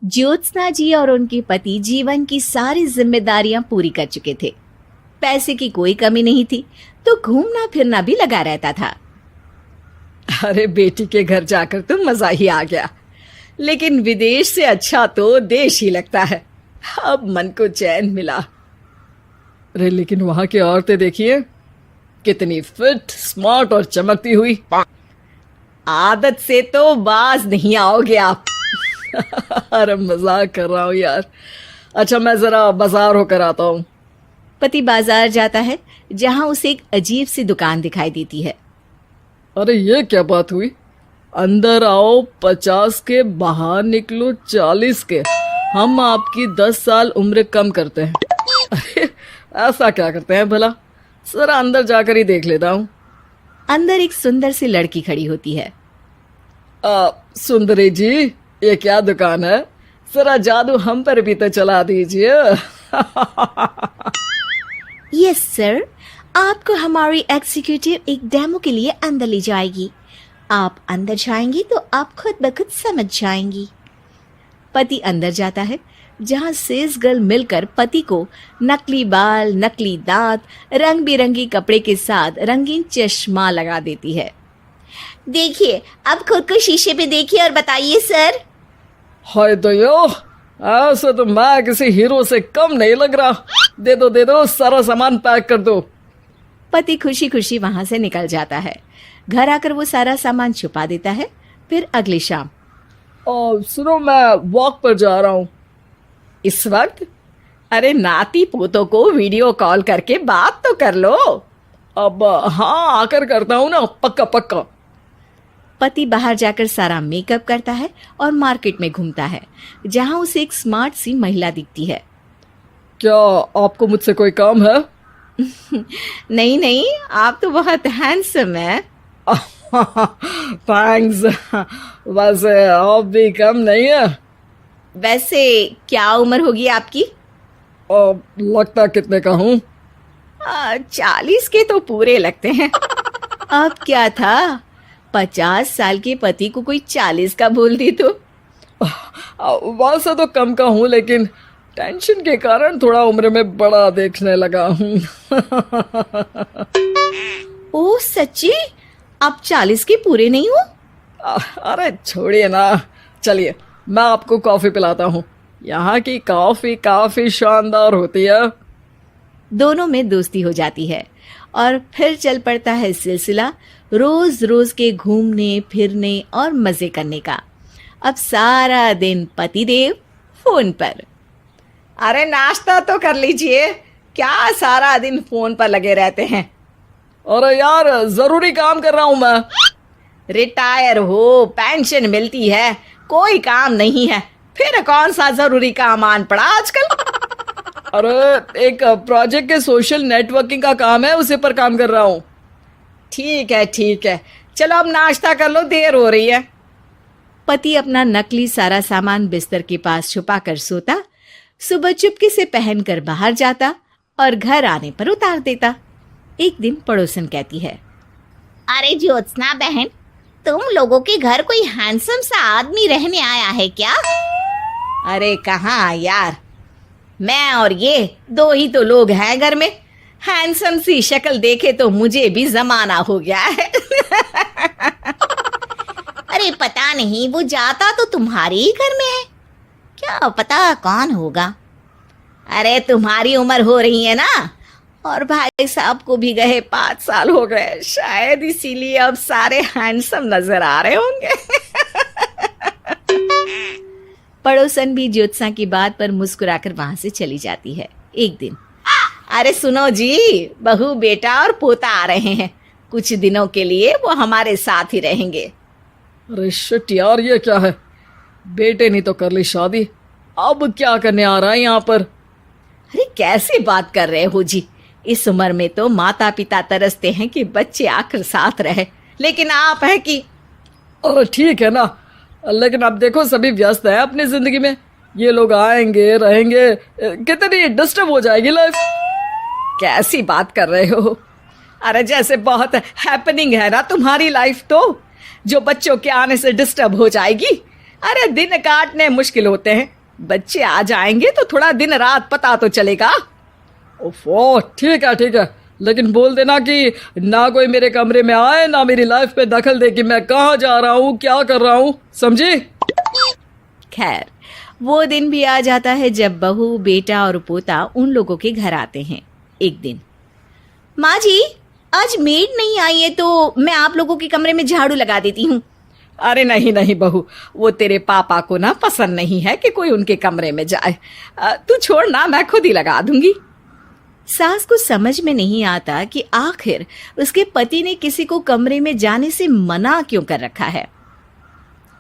ज्योत्सना जी और उनके पति जीवन की सारी जिम्मेदारियां पूरी कर चुके थे। पैसे की कोई कमी नहीं थी, तो घूमना फिरना भी लगा रहता था। अरे बेटी के घर जाकर तो मजा ही आ गया, लेकिन विदेश से अच्छा तो देश ही लगता है। अब मन को चैन मिला। अरे लेकिन वहां की औरतें देखिए, कितनी फिट, स्मार्ट और चमकती हुई। आदत से तो बाज नहीं आओगे आप। अरे मजाक कर रहा हूँ यार। अच्छा मैं जरा बाजार होकर आता हूँ। पति बाजार जाता है, जहां उसे एक अजीब सी दुकान दिखाई देती है। अरे ये क्या बात हुई? अंदर आओ 50 के, बाहर निकलो 40 के। हम आपकी 10 साल उम्र कम करते हैं। अरे ऐसा क्या करते हैं भला? जरा अंदर जाकर ही देख लेता हूँ। अंदर एक सुंदर सी लड़की खड़ी होती है। सुंदरी जी, ये क्या दुकान है? जरा जादू हम पर भी तो चला दीजिए। यस सर, आपको हमारी एग्जीक्यूटिव एक डेमो के लिए अंदर ले जाएगी। आप अंदर जाएंगी तो आप खुद ब खुद समझ जाएंगी। पति अंदर जाता है, जहां सेल्स गर्ल मिलकर पति को नकली बाल, नकली दांत, रंग बिरंगी कपड़े के साथ रंगीन चश्मा लगा देती है। देखिए, अब खुद को शीशे पे देखिए और बताइए सर। हाय दयो, ऐसे तो मैं किसी हीरो से कम नहीं लग रहा। दे दो, सारा सामान पैक कर दो। पति खुशी खुशी वहां से निकल जाता है। घर आकर वो सारा सामान छुपा देता है। फिर अगली शाम, सुनो मैं वॉक पर जा रहा हूँ। इस वक्त? अरे नाती पोतों को वीडियो कॉल करके बात तो कर लो। अब हाँ, आकर करता हूँ ना, पक्का पक्का। पति बाहर जाकर सारा मेकअप करता है और मार्केट में घूमता है, जहां उसे एक स्मार्ट सी महिला दिखती है। क्या आपको मुझसे कोई काम है? नहीं नहीं, आप तो बहुत हैंडसम हैं। थैंक्स। वैसे आप भी कम नहीं है। वैसे क्या उम्र होगी आपकी? लगता कितने का हूँ? 40 के तो पूरे लगते हैं। अब क्या था, 50 साल के पति को कोई 40 का बोल दी तो। वैसे तो कम का हूँ, लेकिन टेंशन के कारण थोड़ा उम्र में बड़ा देखने लगा हूँ। ओह सच्ची? आप 40 के पूरे नहीं हो? अरे छोड़िए ना, चलिए मैं आपको कॉफी पिलाता हूँ। यहाँ की कॉफी काफी शानदार होती है। दोनों में दोस्ती हो जाती है और फिर चल पड़ता है सिलसिला रोज रोज के घूमने फिरने और मजे करने का। अब सारा दिन पतिदेव फोन पर। अरे नाश्ता तो कर लीजिए, क्या सारा दिन फोन पर लगे रहते हैं? अरे यार, जरूरी काम कर रहा हूं मैं। रिटायर हो, पेंशन मिलती है, कोई काम नहीं है, फिर कौन सा जरूरी काम आन पड़ा आजकल? अरे एक प्रोजेक्ट के सोशल नेटवर्किंग का काम है, उसी पर काम कर रहा हूँ। ठीक है, चलो अब नाश्ता कर लो, देर हो रही है। पति अपना नकली सारा सामान बिस्तर के पास छुपा कर सोता, सुबह चुपके से पहनकर बाहर जाता और घर आने पर उतार देता। एक दिन पड़ोसन कहती है, अरे ज्योत्सना बहन, तुम लोगों के घर कोई हैंडसम सा आदमी रहने आया है क्या? अरे कहाँ यार, मैं और ये दो ही तो लोग हैं घर में। हैंडसम सी शक्ल देखे तो मुझे भी जमाना हो गया है। अरे पता नहीं, वो जाता तो तुम्हारे ही घर में है, क्या पता कौन होगा। अरे तुम्हारी उम्र हो रही है ना, और भाई साहब को भी गए 5 साल हो गए, शायद इसीलिए अब सारे हैंडसम नजर आ रहे होंगे। पड़ोसन भी ज्योत्सना की बात पर मुस्कुराकर वहां से चली जाती है। एक दिन, अरे सुनो जी, बहू बेटा और पोता आ रहे हैं, कुछ दिनों के लिए वो हमारे साथ ही रहेंगे। अरे शिट यार, ये क्या है? बेटे ने तो कर ली शादी, अब क्या करने आ रहा है यहाँ पर? अरे कैसी बात कर रहे हो जी, इस उम्र में तो माता पिता तरसते हैं कि बच्चे आकर साथ रहे, लेकिन आप है कि। अरे ठीक है ना, लेकिन अब देखो सभी व्यस्त है अपनी जिंदगी में, ये लोग आएंगे रहेंगे, कितनी डिस्टर्ब हो जाएगी लाइफ। कैसी बात कर रहे हो? अरे जैसे बहुत हैपनिंग है ना तुम्हारी लाइफ, तो जो बच्चों के आने से डिस्टर्ब हो जाएगी। अरे दिन काटने मुश्किल होते हैं, बच्चे आ जाएंगे तो थोड़ा दिन रात पता तो चलेगा। ओफो, ठीक है, लेकिन बोल देना कि ना कोई मेरे कमरे में आए, ना मेरी लाइफ पे दखल दे कि मैं कहाँ जा रहा हूँ, क्या कर रहा हूँ, समझी? खैर, वो दिन भी आ जाता है जब बहू, बेटा और पोता उन लोगों के घर आते हैं। एक दिन, माँ जी, आज मेड नहीं आई है तो मैं आप लोगों के कमरे में झाड़ू लगा देती हूँ। अरे नहीं बहू, वो तेरे पापा को ना पसंद नहीं है कि कोई उनके कमरे में जाए। तू छोड़ ना, मैं खुद ही लगा दूंगी। सास को समझ में नहीं आता कि आखिर उसके पति ने किसी को कमरे में जाने से मना क्यों कर रखा है।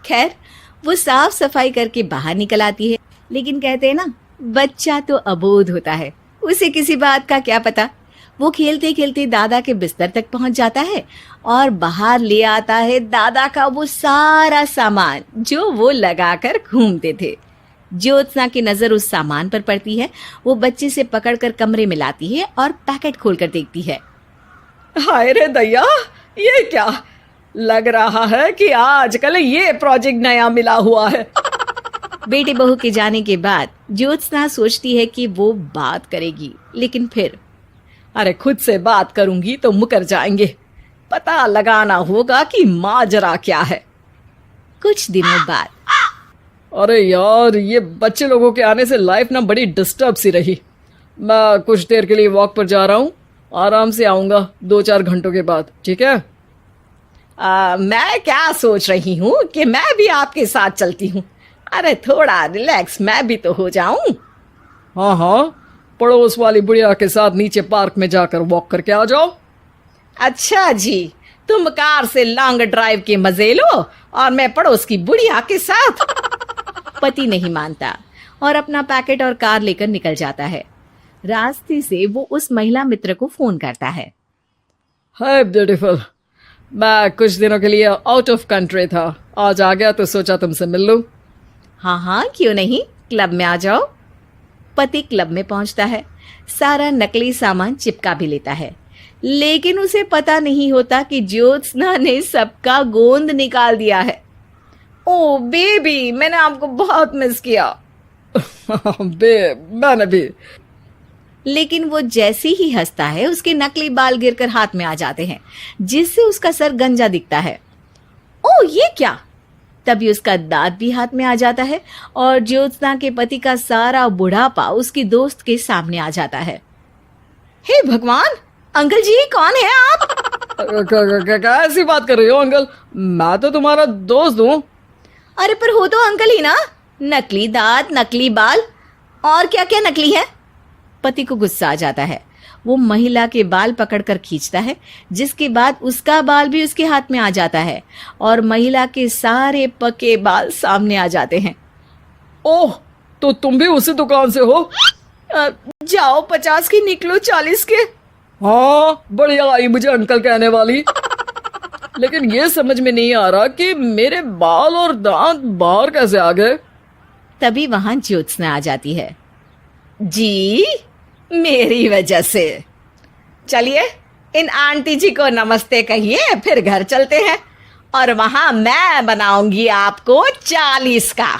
खैर, वो साफ सफाई करके बाहर निकल आती है, लेकिन कहते हैं ना, बच्चा तो अबोध होता है, उसे किसी बात का क्या पता। वो खेलते खेलते दादा के बिस्तर तक पहुंच जाता है और बाहर ले आता है दादा का वो सारा सामान जो वो लगाकर घूमते थे। ज्योत्सना की नजर उस सामान पर पड़ती है। वो बच्चे से पकड़कर कमरे में लाती है और पैकेट खोलकर देखती है। हाय रे दैया, ये क्या? लग रहा है कि आजकल ये प्रोजेक्ट नया मिला हुआ है। बेटे बहू के जाने के बाद ज्योत्सना सोचती है कि वो बात करेगी, लेकिन फिर अरे खुद से बात करूंगी तो मुकर जाएंगे, पता लगाना होगा कि माजरा क्या है। कुछ दिनों बाद, अरे यार, ये बच्चे लोगों के आने से लाइफ ना बड़ी डिस्टर्ब सी रही। मैं कुछ देर के लिए वॉक पर जा रहा हूँ, आराम से आऊंगा 2-4 घंटों के बाद, ठीक है? मैं क्या सोच रही हूँ कि मैं भी आपके साथ चलती हूँ। अरे थोड़ा रिलैक्स मैं भी तो हो जाऊं। हाँ, पड़ोस वाली बुढ़िया के साथ नीचे पार्क में जाकर वॉक करके आ जाओ। अच्छा जी, तुम कार से लॉन्ग ड्राइव के मजे लो और मैं पड़ोस की बुढ़िया के साथ। पति नहीं मानता और अपना पैकेट और कार लेकर निकल जाता है। रास्ते से वो उस महिला मित्र को फोन करता है। हाय ब्यूटीफुल, मैं कुछ दिनों के लिए आउट ऑफ कंट्री था, आज आ गया तो सोचा तुमसे मिल लूं। हाँ, क्यों नहीं, क्लब में आ जाओ। पति क्लब में पहुंचता है, सारा नकली सामान चिपका भी लेता है, लेकिन उसे पता नहीं होता कि ज्योत्सना ने सबका गोंद निकाल दिया है। ओ बेबी, मैंने आपको बहुत मिस किया। मैंने भी। लेकिन वो जैसे ही हंसता है, उसके नकली बाल गिरकर हाथ में आ जाते हैं, जिससे उसका सर गंजा दिखता है। ओ ये क्या? तभी उसका दांत भी हाथ में आ जाता है और ज्योत्सना के पति का सारा बुढ़ापा उसकी दोस्त के सामने आ जाता है। हे भगवान, अंकल जी, कौन है आप? क्या ऐसी बात कर रही हो अंकल? मैं तो तुम्हारा दोस्त हूँ। अरे पर हो तो अंकल ही ना। नकली दांत, नकली बाल और क्या क्या नकली है। पति को गुस्सा आ जाता है। वो महिला के बाल पकड़कर खींचता है, जिसके बाद उसका बाल भी उसके हाथ में आ जाता है और महिला के सारे पके बाल सामने आ जाते हैं। ओह, तो तुम भी उसी दुकान से हो? जाओ 50 की निकलो 40 के। हाँ, बढ़िया आई मुझे अंकल कहने वाली। लेकिन ये समझ में नहीं आ रहा कि मेरे बाल और दांत बाहर कैसे आ गए। तभी वहां ज्योत्सना आ जाती है। जी, मेरी वजह से। चलिए इन आंटी जी को नमस्ते कहिए, फिर घर चलते हैं और वहां मैं बनाऊंगी आपको 40 का।